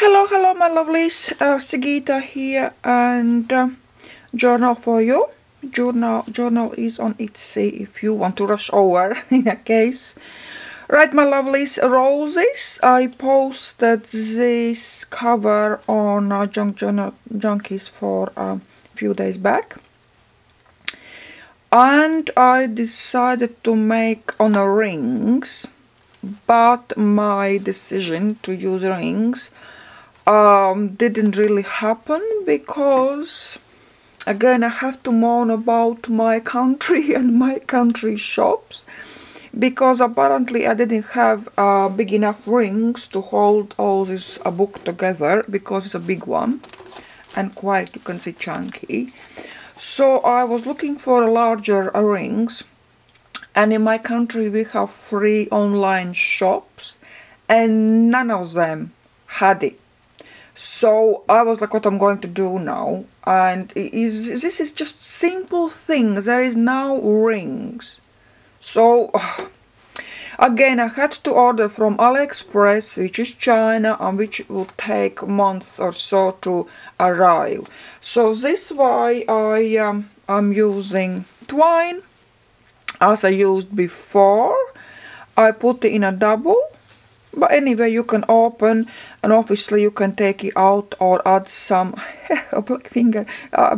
Hello, my lovelies. Sigita here, and journal for you. Journal is on Etsy if you want to rush over in a case. Right, my lovelies, roses. I posted this cover on Junk Journal Junkies for a few days back, and I decided to make on rings, but my decision to use rings didn't really happen because again I have to moan about my country and my country shops, because apparently I didn't have big enough rings to hold all this book together, because it's a big one and quite, you can see, chunky. So I was looking for larger rings, and in my country we have 3 online shops and none of them had it. So I was like, what I'm going to do now? And this is just simple things. There is no rings. So again, I had to order from AliExpress, which is China, and which will take a month or so to arrive. So this is why I'm using twine as I used before. I put it in a double. But anyway, you can open, and obviously you can take it out or add some a black finger,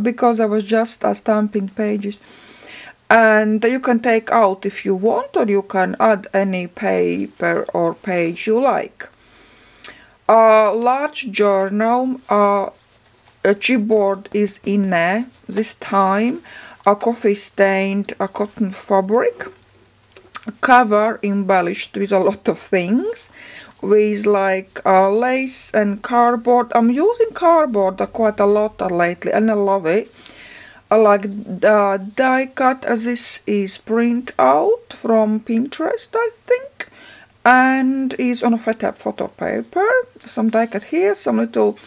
because I was just stamping pages. And you can take out if you want, or you can add any paper or page you like. Large journal, a chipboard is in there this time, a coffee stained cotton fabric, cover embellished with a lot of things, with like lace and cardboard. I'm using cardboard quite a lot lately, and I love it. I like die cut. This is print out from Pinterest, I think, and is on a photo paper. Some die cut here, some little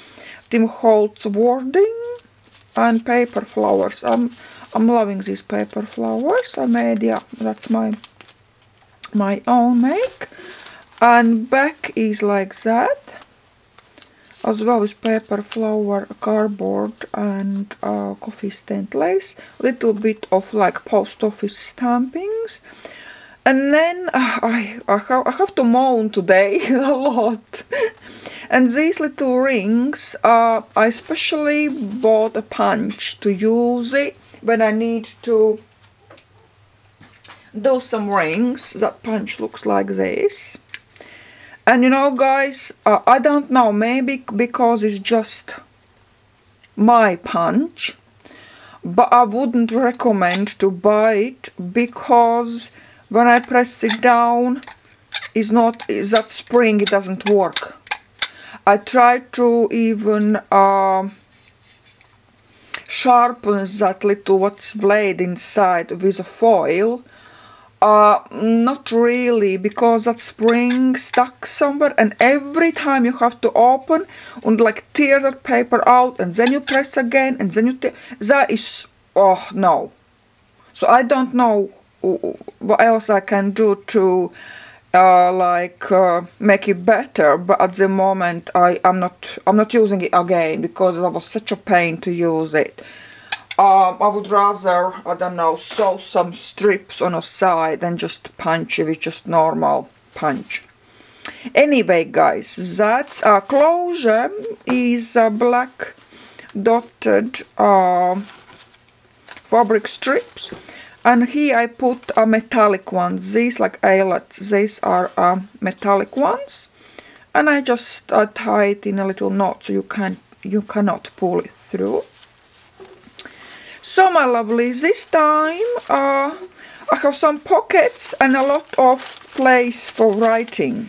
Tim Holtz wording, and paper flowers. I'm loving these paper flowers. I made, yeah, that's my own make. And back is like that, as well as paper flower, cardboard, and coffee stained lace, little bit of like post office stampings. And then I have to moan today a lot. And these little rings, I especially bought a punch to use it when I need to do some rings. That punch looks like this. And you know, guys, I don't know, maybe because it's just my punch, but I wouldn't recommend to buy it, because when I press it down, is that spring, it doesn't work. I tried to even sharpen that little what's blade inside with a foil. Not really, because that spring stuck somewhere, and every time you have to open and like tear that paper out, and then you press again, and then you that is, oh no. So I don't know what else I can do to make it better, but at the moment I'm not using it again, because it was such a pain to use it. I would rather, I don't know, sew some strips on a side than just punch it with just normal punch. Anyway, guys, that's closure is black dotted fabric strips, and here I put a metallic ones. These like eyelets, these are metallic ones, and I just tie it in a little knot so you cannot pull it through. So my lovely, this time I have some pockets and a lot of place for writing,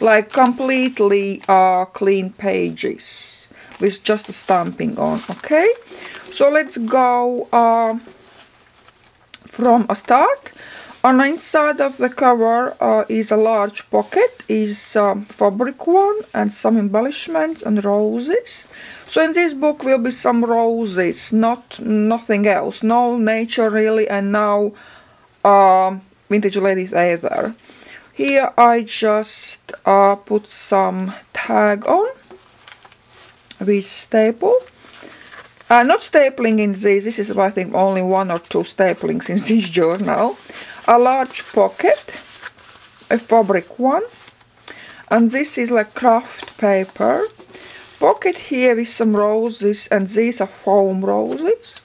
like completely clean pages with just a stamping on. Okay, so let's go from a start. On the inside of the cover is a large pocket, is fabric one, and some embellishments and roses. So in this book will be some roses, nothing else, no nature really, and no vintage ladies either. Here I just put some tag on, with staple. Not stapling in this is I think only 1 or 2 staplings in this journal. A large pocket, a fabric one, and this is like craft paper. Pocket here with some roses, and these are foam roses.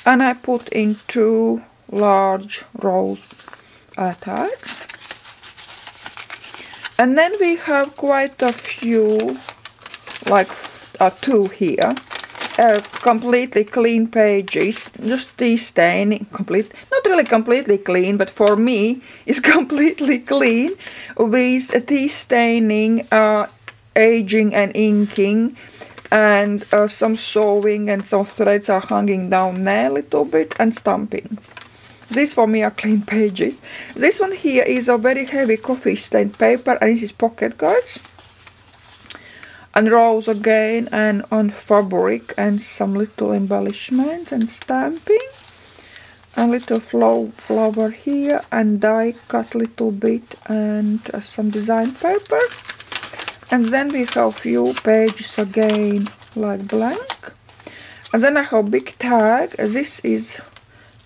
And I put in 2 large rose tags. And then we have quite a few, like 2 here. Completely clean pages, just tea staining, not really completely clean, but for me it's completely clean, with tea staining, aging and inking, and some sewing, and some threads are hanging down there a little bit, and stamping. These for me are clean pages. This one here is a very heavy coffee stained paper, and this is pocket guards. And rose again, and on fabric, and some little embellishments and stamping, and little flower here, and die cut little bit, and some design paper. And then we have few pages again like blank, and then I have big tag. This is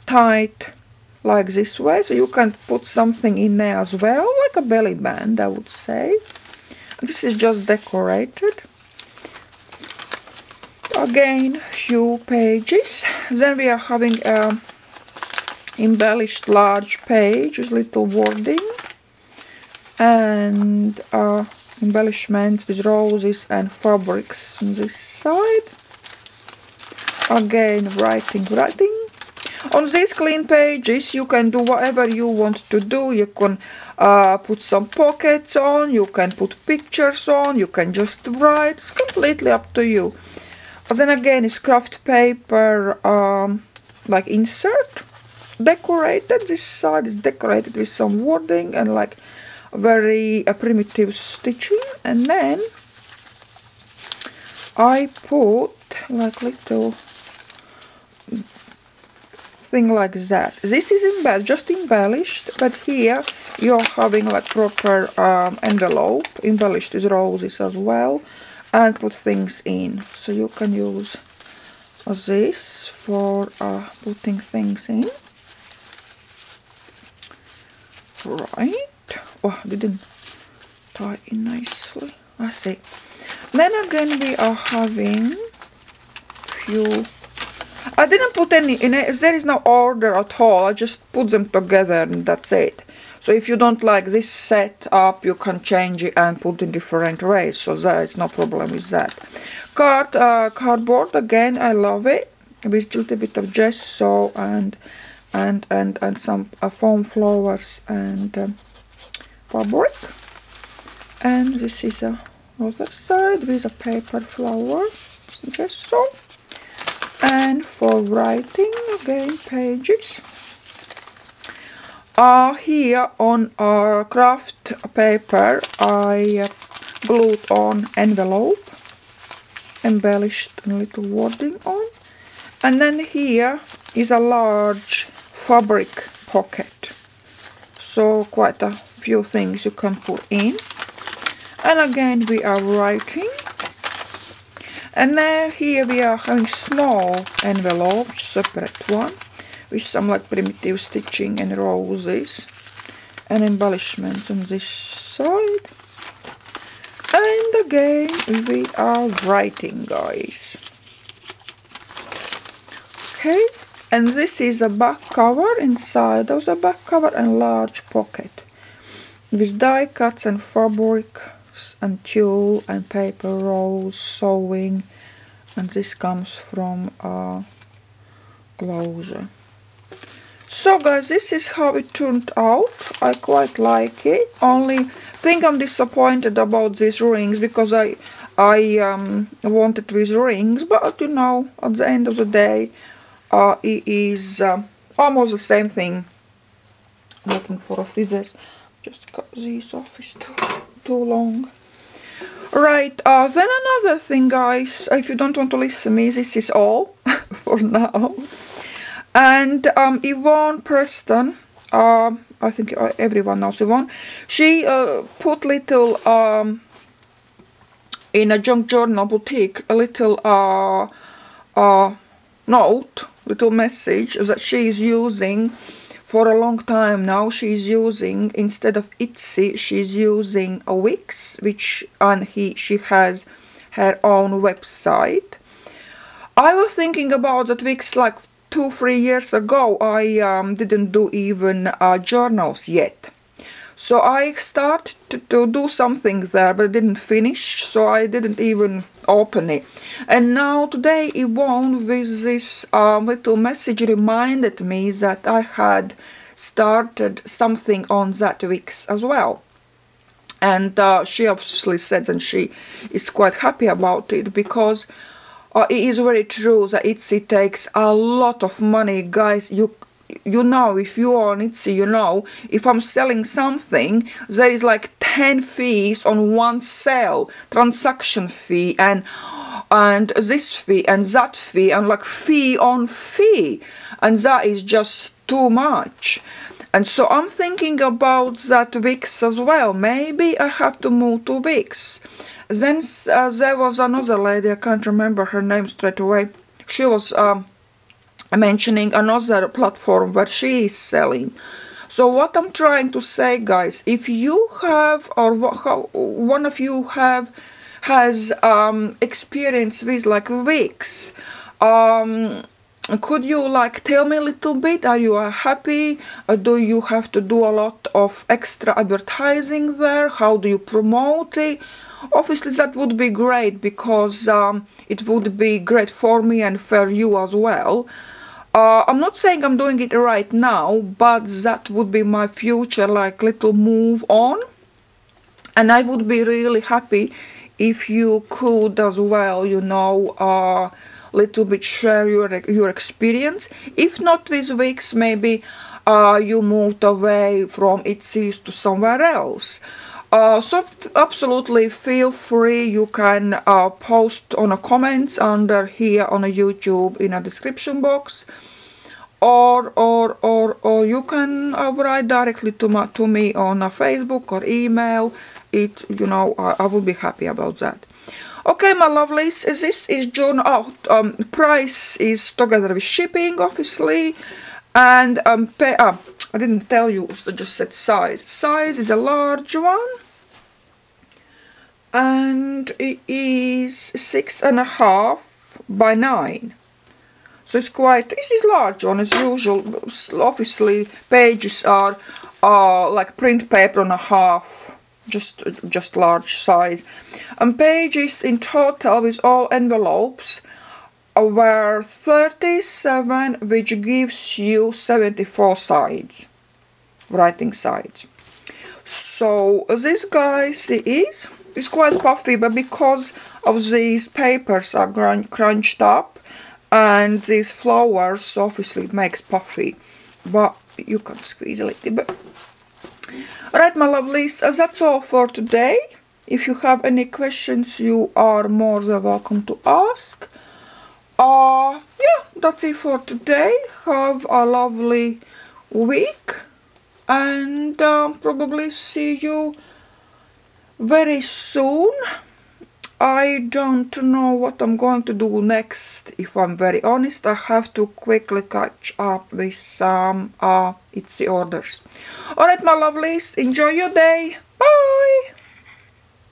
tied like this way, so you can put something in there as well, like a belly band, I would say. This is just decorated. Again, few pages. Then we are having a embellished large page with little wording, and embellishments with roses and fabrics on this side. Again, writing. On these clean pages you can do whatever you want to do. You can put some pockets on, you can put pictures on, you can just write. It's completely up to you. And then again, it's craft paper, like insert, decorated. This side is decorated with some wording and like very primitive stitching. And then I put like little thing like that. This is just embellished, but here you're having like proper envelope, embellished with roses as well, and put things in. So you can use this for putting things in. Right. Oh, didn't tie in nicely. I see. Then again we are having few. I didn't put any in it. There is no order at all. I just put them together and that's it. So if you don't like this set up, you can change it and put in different ways. So there is no problem with that. Cardboard again. I love it with a little bit of gesso and some foam flowers and fabric. And this is a other side with a paper flower gesso. And for writing again pages. Here on our craft paper I glued on envelope, embellished a little wording on, and then here is a large fabric pocket, so quite a few things you can put in. And again we are writing, and now here we are having small envelope, separate one, with some like primitive stitching and roses and embellishments on this side. And again we are writing, guys. Okay, and this is a back cover. Inside there's a back cover and large pocket with die cuts and fabric and tulle and paper rolls, sewing, and this comes from closure. So guys, this is how it turned out. I quite like it. Only thing I'm disappointed about these rings, because I wanted with rings, but you know, at the end of the day it is almost the same thing. Looking for a scissors, just cut these off, it's too long. Right, then another thing, guys, if you don't want to listen to me, this is all for now. And Yvonne Preston, I think everyone knows Yvonne, she put little in a junk journal boutique a little note, little message that she is using for a long time now. She's using, instead of Etsy, she's using a Wix, which she has her own website. I was thinking about that Wix like 2-3 years ago. I didn't do even journals yet. So I started to do something there, but didn't finish, so I didn't even open it. And now today Yvonne with this little message reminded me that I had started something on that Wix as well. And she obviously said that she is quite happy about it, because it is very true that Etsy takes a lot of money, guys. You know, if you are on Etsy, you know, if I'm selling something, there is like 10 fees on one sale, transaction fee and this fee and that fee, and like fee on fee, and that is just too much. And so I'm thinking about that Wix as well. Maybe I have to move to Wix. Then there was another lady, I can't remember her name straight away. She was mentioning another platform where she is selling. So what I'm trying to say, guys, if you have, or one of you has experience with like Wix, could you like tell me a little bit? Are you happy? Do you have to do a lot of extra advertising there? How do you promote it? Obviously that would be great, because it would be great for me and for you as well. I'm not saying I'm doing it right now, but that would be my future, like little move on. And I would be really happy if you could as well, you know, little bit share your experience. If not with Wix, maybe you moved away from Etsy to somewhere else. So absolutely feel free. You can post on a comments under here on a YouTube in a description box, or you can write directly to me on a Facebook or email. You know, I will be happy about that. Okay, my lovelies, this is journal. Price is together with shipping, obviously, and I didn't tell you, so just said size. Size is a large one, and it is 6.5 by 9. So it's quite, this is large one as usual. Obviously pages are like print paper and a half, just large size. And pages in total with all envelopes were 37, which gives you 74 sides, writing sides. So this, guys, is quite puffy, but because of these papers are crunched up and these flowers, obviously it makes puffy, but you can squeeze a little bit. Alright, my lovelies, that's all for today. If you have any questions, you are more than welcome to ask. Yeah, that's it for today. Have a lovely week, and probably see you very soon. I don't know what I'm going to do next, if I'm very honest. I have to quickly catch up with some Etsy orders. Alright, my lovelies, enjoy your day.